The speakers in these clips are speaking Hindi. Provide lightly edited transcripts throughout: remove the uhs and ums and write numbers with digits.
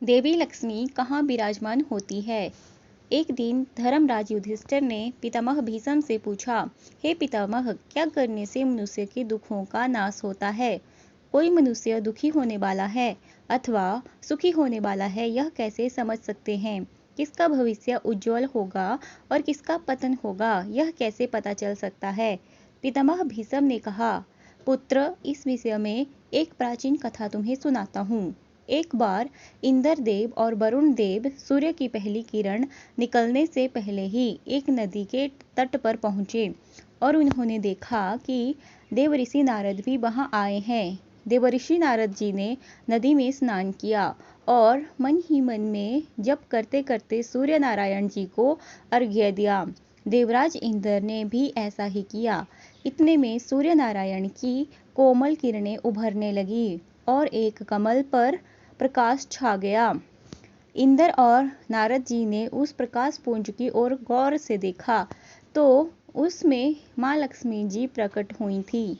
देवी लक्ष्मी कहाँ विराजमान होती है। एक दिन धर्मराज युधिष्ठिर ने पितामह भीष्म से पूछा, हे पितामह, क्या करने से मनुष्य के दुखों का नाश होता है? कोई मनुष्य दुखी होने वाला है अथवा सुखी होने वाला है, यह कैसे समझ सकते हैं? किसका भविष्य उज्जवल होगा और किसका पतन होगा, यह कैसे पता चल सकता है? पितामह भीष्म ने कहा, पुत्र, इस विषय में एक प्राचीन कथा तुम्हें सुनाता हूँ। एक बार इंद्र देव और वरुण देव सूर्य की पहली किरण निकलने से पहले ही एक नदी के तट पर पहुंचे और उन्होंने देखा कि देवऋषि नारद भी वहां आए हैं। देवऋषि नारद जी ने नदी में स्नान किया और मन ही मन में जप करते करते सूर्य नारायण जी को अर्घ्य दिया। देवराज इंद्र ने भी ऐसा ही किया। इतने में सूर्य नारायण की कोमल किरणें उभरने लगी और एक कमल पर प्रकाश छा गया। इंद्र और नारद जी ने उस प्रकाश पुंज की ओर गौर से देखा तो उसमें माँ लक्ष्मी जी प्रकट हुई थी।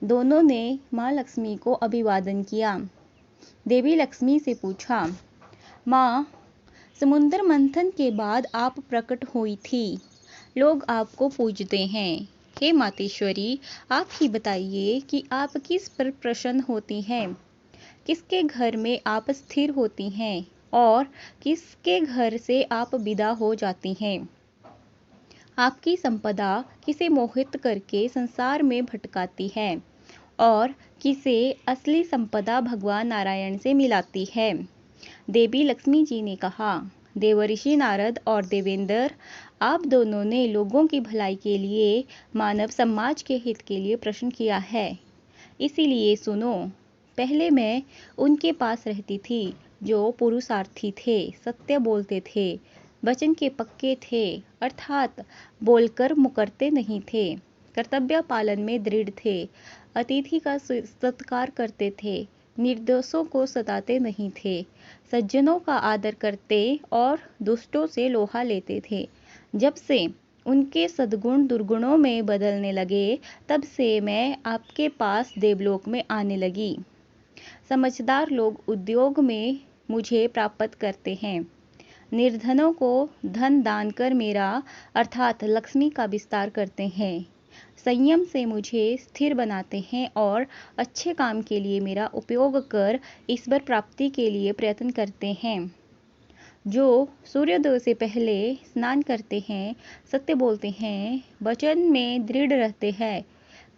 दोनों ने माँ लक्ष्मी को अभिवादन किया। देवी लक्ष्मी से पूछा, माँ, समुद्र मंथन के बाद आप प्रकट हुई थी, लोग आपको पूजते हैं। हे मातेश्वरी, आप ही बताइए कि आप किस पर प्रसन्न होती हैं, किसके घर में आप स्थिर होती हैं और किसके घर से आप विदा हो जाती हैं। आपकी संपदा किसे मोहित करके संसार में भटकाती है और किसे असली संपदा भगवान नारायण से मिलाती है। देवी लक्ष्मी जी ने कहा, देवऋषि नारद और देवेंद्र, आप दोनों ने लोगों की भलाई के लिए, मानव समाज के हित के लिए प्रश्न किया है। इसीलिए सुनो। पहले मैं उनके पास रहती थी जो पुरुषार्थी थे, सत्य बोलते थे, वचन के पक्के थे, अर्थात बोलकर मुकरते नहीं थे, कर्तव्य पालन में दृढ़ थे, अतिथि का सत्कार करते थे, निर्दोषों को सताते नहीं थे, सज्जनों का आदर करते और दुष्टों से लोहा लेते थे। जब से उनके सद्गुण दुर्गुणों में बदलने लगे, तब से मैं आपके पास देवलोक में आने लगी। समझदार लोग उद्योग में मुझे प्राप्त करते हैं, निर्धनों को धन दान कर मेरा अर्थात लक्ष्मी का विस्तार करते हैं, संयम से मुझे स्थिर बनाते हैं और अच्छे काम के लिए मेरा उपयोग कर ईश्वर प्राप्ति के लिए प्रयत्न करते हैं। जो सूर्योदय से पहले स्नान करते हैं, सत्य बोलते हैं, वचन में दृढ़ रहते हैं,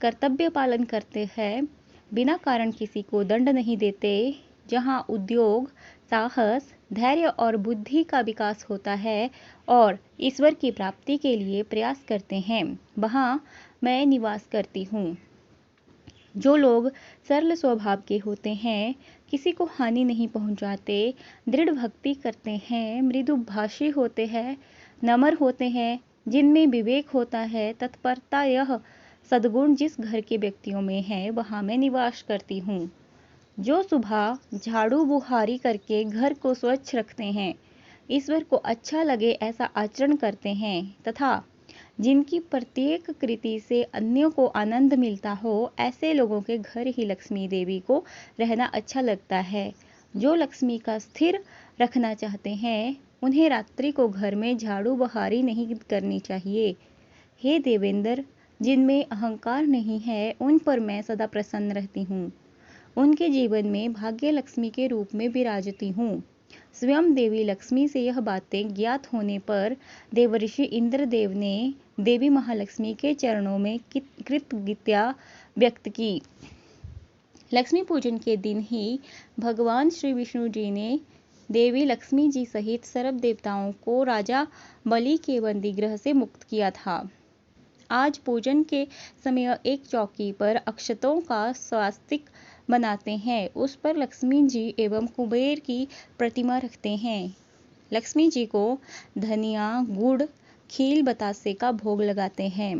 कर्तव्य पालन करते हैं, बिना कारण किसी को दंड नहीं देते, जहाँ उद्योग, साहस, धैर्य और बुद्धि का विकास होता है और ईश्वर की प्राप्ति के लिए प्रयास करते हैं, वहाँ मैं निवास करती हूँ। जो लोग सरल स्वभाव के होते हैं, किसी को हानि नहीं पहुंचाते, दृढ़ भक्ति करते हैं, मृदुभाषी होते हैं, नम्र होते हैं, जिनमें विवेक होता है, तत्परता, यह सद्गुण जिस घर के व्यक्तियों में है, वहां मैं निवास करती हूँ। जो सुबह झाड़ू बुहारी करके घर को स्वच्छ रखते हैं, ईश्वर को अच्छा लगे ऐसा आचरण करते हैं तथा जिनकी प्रत्येक कृति से अन्यों को आनंद मिलता हो, ऐसे लोगों के घर ही लक्ष्मी देवी को रहना अच्छा लगता है। जो लक्ष्मी का स्थिर रखना चाहते हैं, उन्हें रात्रि को घर में झाड़ू बहारी नहीं करनी चाहिए। हे देवेंद्र, जिनमें अहंकार नहीं है, उन पर मैं सदा प्रसन्न रहती हूँ। उनके जीवन में भाग्य लक्ष्मी के रूप में विराजती हूँ। स्वयं देवी लक्ष्मी से यह बातें ज्ञात होने पर देवऋषि इंद्रदेव ने देवी महालक्ष्मी के चरणों में कृतज्ञता व्यक्त की। लक्ष्मी पूजन के दिन ही भगवान श्री विष्णु जी ने देवी लक्ष्मी जी सहित सर्व देवताओं को राजा बलि के बंदीगृह से मुक्त किया था। आज पूजन के समय एक चौकी पर अक्षतों का स्वास्तिक बनाते हैं, उस पर लक्ष्मी जी एवं कुबेर की प्रतिमा रखते हैं। लक्ष्मी जी को धनिया, गुड़, खील, बतासे का भोग लगाते हैं।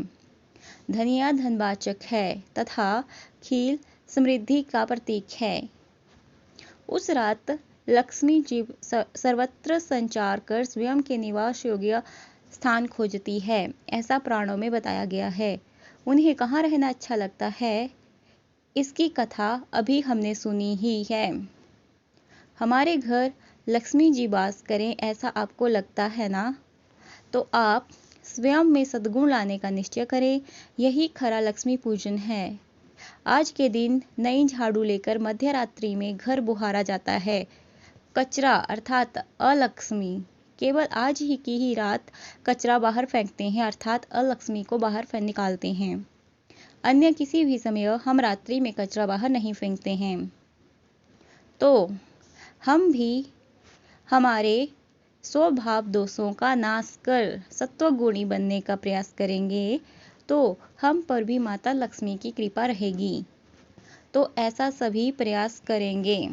धनिया धनवाचक है तथा खील समृद्धि का प्रतीक है। उस रात लक्ष्मी जी सर्वत्र संचार कर स्वयं के निवास योग्य स्थान खोजती है, ऐसा पुराणों में बताया गया है। उन्हें कहाँ रहना अच्छा लगता है, इसकी कथा अभी हमने सुनी ही है। हमारे घर लक्ष्मी जी वास करें ऐसा आपको लगता है ना? तो आप स्वयं में सद्गुण लाने का निश्चय करें। यही खरा लक्ष्मी पूजन है। आज के दिन नई झाड़ू लेकर मध्य रात्रि में घर बुहारा जाता है। कचरा अर्थात अलक्ष्मी केवल आज ही की ही रात कचरा बाहर फेंकते हैं, अर्थात अलक्ष्मी को बाहर निकालते हैं। अन्य किसी भी समय हम रात्रि में कचरा बाहर नहीं फेंकते हैं। तो हम भी हमारे स्वभाव दोषों का नाश कर सत्वगुणी बनने का प्रयास करेंगे तो हम पर भी माता लक्ष्मी की कृपा रहेगी। तो ऐसा सभी प्रयास करेंगे।